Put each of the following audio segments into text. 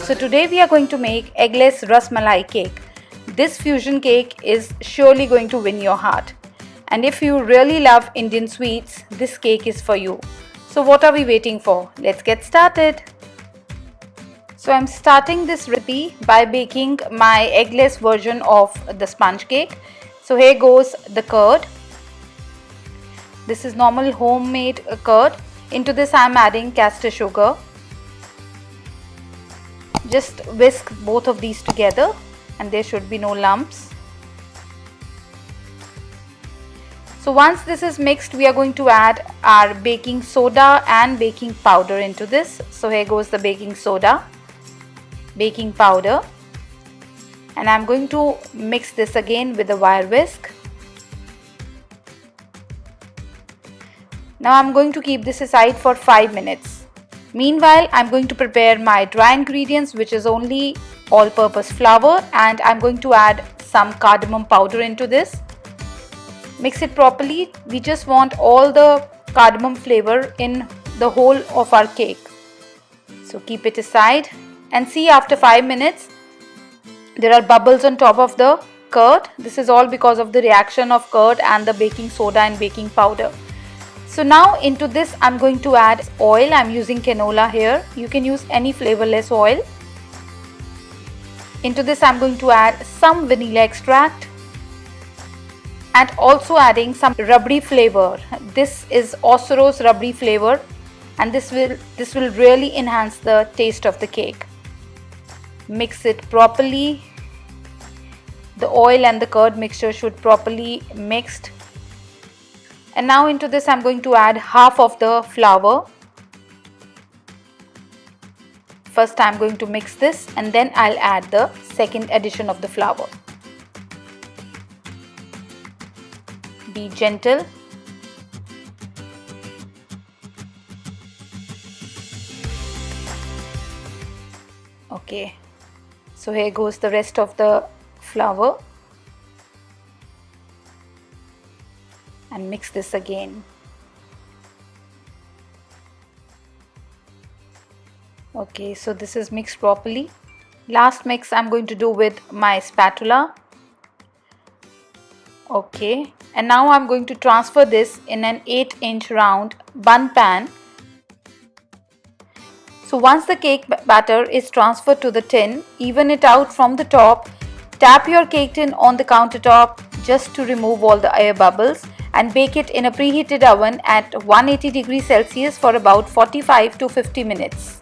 So today we are going to make eggless Rasmalai cake. This fusion cake is surely going to win your heart. And if you really love Indian sweets, this cake is for you. So what are we waiting for? Let's get started. So I'm starting this recipe by baking my eggless version of the sponge cake. So here goes the curd. This is normal homemade curd. Into this I am adding castor sugar. Just whisk both of these together and there should be no lumps. So once this is mixed, we are going to add our baking soda and baking powder into this. So here goes the baking soda, baking powder, and I'm going to mix this again with a wire whisk. Now I'm going to keep this aside for 5 minutes. Meanwhile, I'm going to prepare my dry ingredients, which is only all-purpose flour, and I'm going to add some cardamom powder into this. Mix it properly. We just want all the cardamom flavor in the whole of our cake. So keep it aside and see, after 5 minutes there are bubbles on top of the curd. This is all because of the reaction of curd and the baking soda and baking powder. So now into this I'm going to add oil. I'm using canola here. You can use any flavorless oil. Into this I'm going to add some vanilla extract and also adding some rabdi flavor. This is Ohri's rabdi flavor, and this will really enhance the taste of the cake. Mix it properly. The oil and the curd mixture should properly mixed. And now into this I'm going to add half of the flour. First I'm going to mix this and then I'll add the second addition of the flour. Be gentle. Okay, so here goes the rest of the flour. And mix this again. Okay, so this is mixed properly. Last mix I'm going to do with my spatula. Okay, and now I'm going to transfer this in an 8-inch round bun pan. So once the cake batter is transferred to the tin, even it out from the top. Tap your cake tin on the countertop just to remove all the air bubbles, and bake it in a preheated oven at 180 degrees Celsius for about 45 to 50 minutes.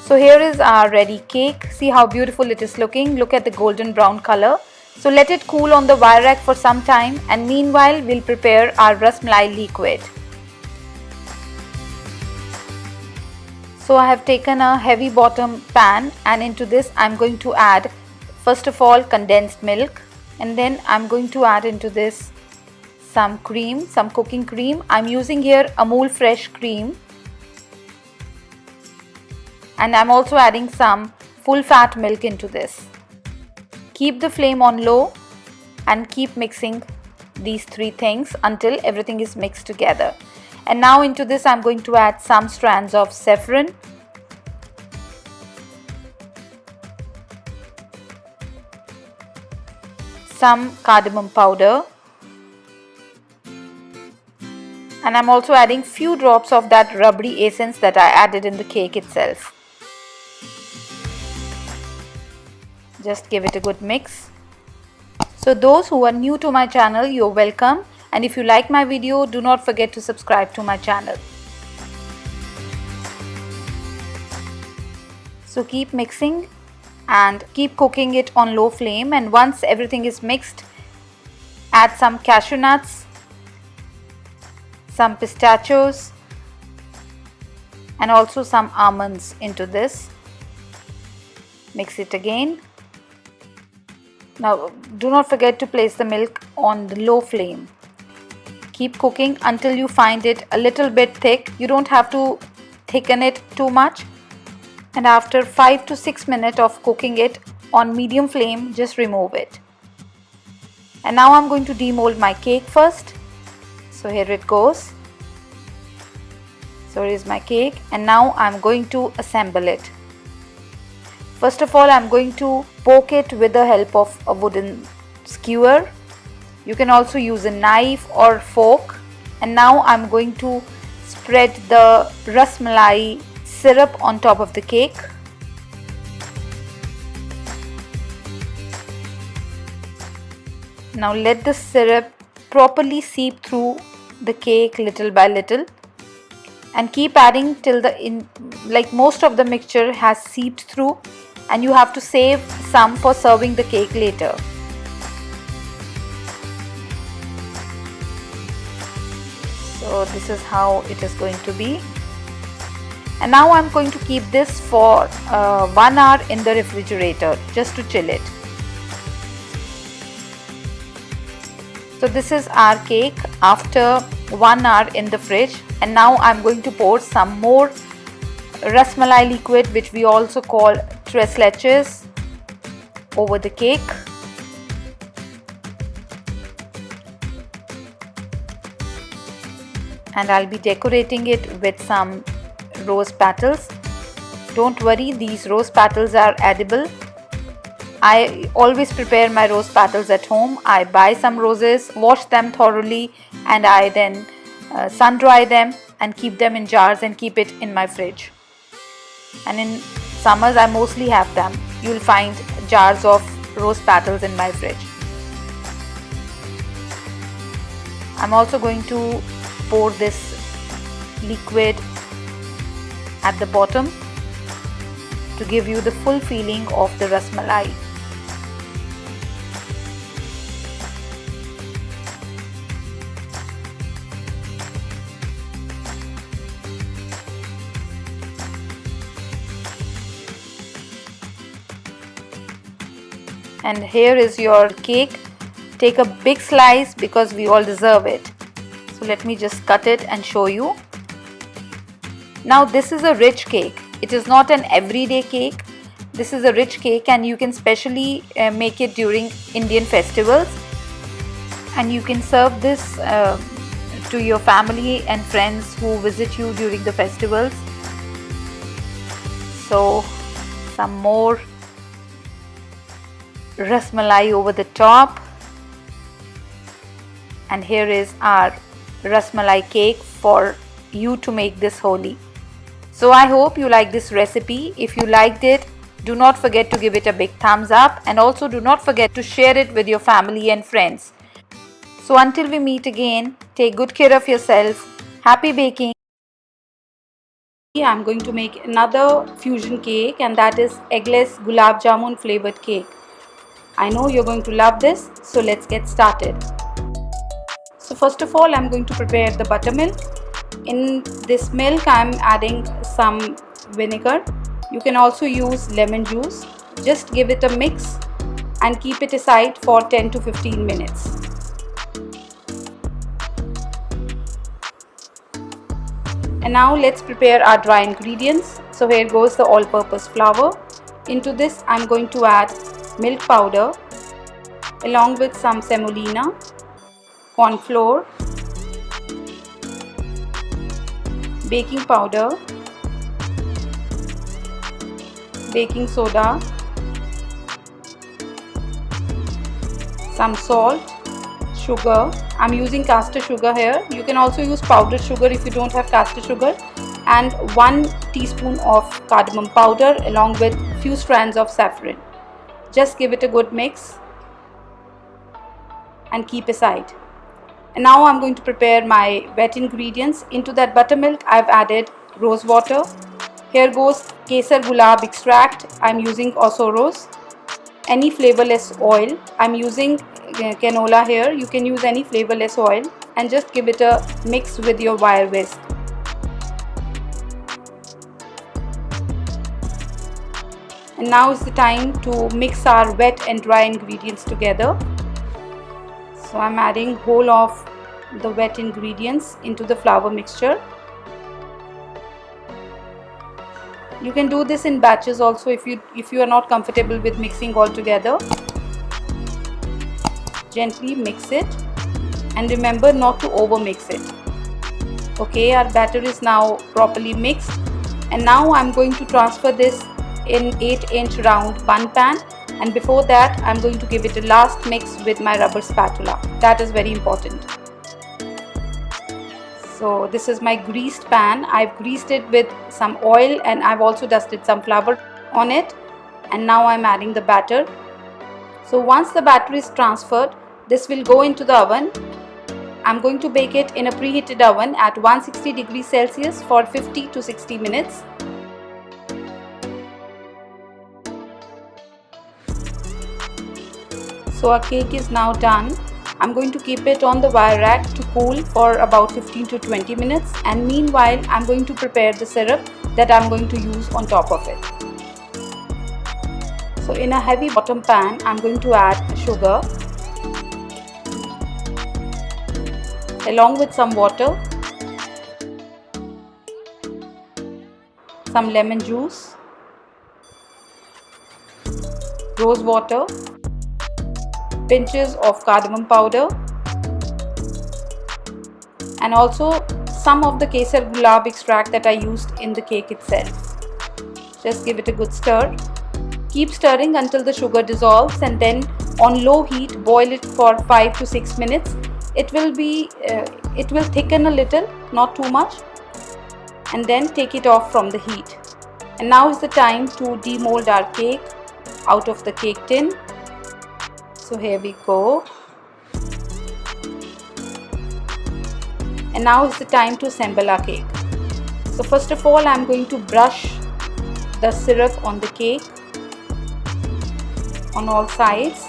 So here is our ready cake. See how beautiful it is looking. Look at the golden brown color. So let it cool on the wire rack for some time, and meanwhile we'll prepare our rasmalai liquid. So I have taken a heavy bottom pan, and into this I'm going to add first of all condensed milk, and then I'm going to add into this some cream, some cooking cream. I'm using here Amul fresh cream, and I'm also adding some full fat milk into this. Keep the flame on low and keep mixing these three things until everything is mixed together. And now into this I'm going to add some strands of saffron, some cardamom powder, and I'm also adding few drops of that rabdi essence that I added in the cake itself. Just give it a good mix. So those who are new to my channel, you're welcome, and if you like my video, do not forget to subscribe to my channel. So keep mixing and keep cooking it on low flame, and once everything is mixed, add some cashew nuts, some pistachios, and also some almonds into this. Mix it again. Now do not forget to place the milk on the low flame. Keep cooking until you find it a little bit thick. You don't have to thicken it too much. And after 5 to 6 minutes of cooking it on medium flame, just remove it. And now I'm going to demold my cake first. So here it goes. So here is my cake, and now I'm going to assemble it. First of all, I'm going to poke it with the help of a wooden skewer. You can also use a knife or fork. And now I'm going to spread the Rasmalai syrup on top of the cake. Now let the syrup properly seep through the cake little by little, and keep adding till most of the mixture has seeped through, and you have to save some for serving the cake later. So this is how it is going to be. And now I'm going to keep this for 1 hour in the refrigerator just to chill it. So this is our cake after 1 hour in the fridge, and now I'm going to pour some more Rasmalai liquid, which we also call tres leches, over the cake. And I'll be decorating it with some rose petals. Don't worry, these rose petals are edible. I always prepare my rose petals at home. I buy some roses, wash them thoroughly, and I then sun dry them and keep them in jars and keep it in my fridge. And in summers I mostly have them. You'll find jars of rose petals in my fridge. I'm also going to pour this liquid at the bottom to give you the full feeling of the Rasmalai. And here is your cake. Take a big slice because we all deserve it. So let me just cut it and show you. Now this is a rich cake. It is not an everyday cake. This is a rich cake, and you can specially make it during Indian festivals. And you can serve this to your family and friends who visit you during the festivals. So some more Rasmalai over the top, and here is our Rasmalai cake for you to make this Holi. So I hope you like this recipe. If you liked it, do not forget to give it a big thumbs up, and also do not forget to share it with your family and friends. So until we meet again, take good care of yourself. Happy baking. I'm going to make another fusion cake, and that is Eggless Gulab Jamun flavored cake. I know you're going to love this, so let's get started. So first of all, I'm going to prepare the buttermilk. In this milk, I'm adding some vinegar. You can also use lemon juice. Just give it a mix and keep it aside for 10 to 15 minutes. And now let's prepare our dry ingredients. So here goes the all-purpose flour. Into this, I'm going to add milk powder along with some semolina, cornflour, baking powder, baking soda, some salt, sugar. I'm using caster sugar here. You can also use powdered sugar if you don't have caster sugar, and 1 teaspoon of cardamom powder along with few strands of saffron. Just give it a good mix and keep aside. And now I'm going to prepare my wet ingredients. Into that buttermilk, I've added rose water. Here goes Kesar Gulab extract. I'm using Osoros. Any flavourless oil. I'm using canola here. You can use any flavourless oil, and just give it a mix with your wire whisk. And now is the time to mix our wet and dry ingredients together. So I'm adding whole of the wet ingredients into the flour mixture. You can do this in batches also if you are not comfortable with mixing all together. gently mix it, and remember not to over mix it. Okay, our batter is now properly mixed, and now I'm going to transfer this in 8-inch round bun pan, and before that I'm going to give it a last mix with my rubber spatula. That is very important. So this is my greased pan. I've greased it with some oil and I've also dusted some flour on it, and now I'm adding the batter. So once the batter is transferred, this will go into the oven. I'm going to bake it in a preheated oven at 160 degrees Celsius for 50 to 60 minutes. So our cake is now done. I'm going to keep it on the wire rack to cool for about 15 to 20 minutes, and meanwhile I'm going to prepare the syrup that I'm going to use on top of it. So in a heavy bottom pan, I'm going to add sugar along with some water, some lemon juice, rose water, pinches of cardamom powder, and also some of the kesar gulab extract that I used in the cake itself. Just give it a good stir. Keep stirring until the sugar dissolves, and then on low heat boil it for 5 to 6 minutes. It will thicken a little, not too much, and then take it off from the heat. And now is the time to demold our cake out of the cake tin. So here we go. And now is the time to assemble our cake. So first of all, I'm going to brush the syrup on the cake on all sides,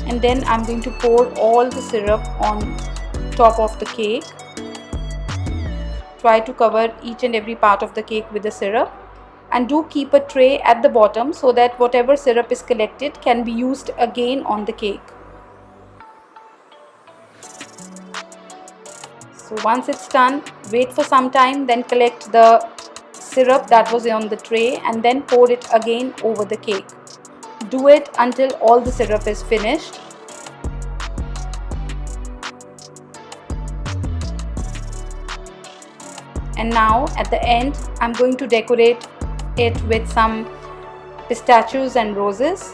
and then I'm going to pour all the syrup on top of the cake. Try to cover each and every part of the cake with the syrup, and do keep a tray at the bottom so that whatever syrup is collected can be used again on the cake. So once it's done, wait for some time, then collect the syrup that was on the tray and then pour it again over the cake. Do it until all the syrup is finished. And now at the end, I'm going to decorate it with some pistachios and roses.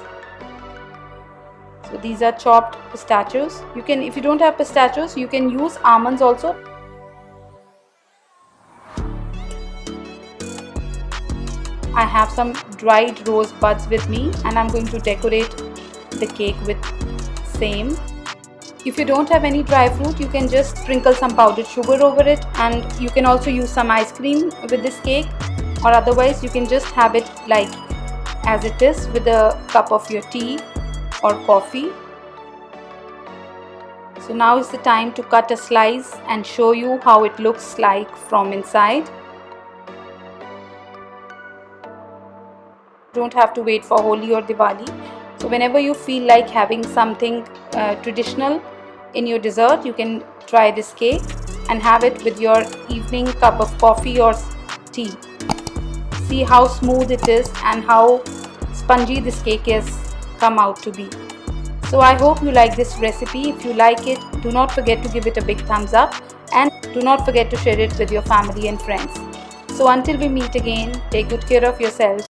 So these are chopped pistachios. You can, if you don't have pistachios, you can use almonds also. I have some dried rose buds with me, and I'm going to decorate the cake with same. If you don't have any dry fruit, you can just sprinkle some powdered sugar over it, and you can also use some ice cream with this cake, or otherwise you can just have it like as it is with a cup of your tea or coffee. So now is the time to cut a slice and show you how it looks like from inside. Don't have to wait for Holi or Diwali. So whenever you feel like having something traditional in your dessert, you can try this cake and have it with your evening cup of coffee or tea. See how smooth it is and how spongy this cake is come out to be. So I hope you like this recipe. If you like it, do not forget to give it a big thumbs up, and do not forget to share it with your family and friends. So until we meet again, take good care of yourself.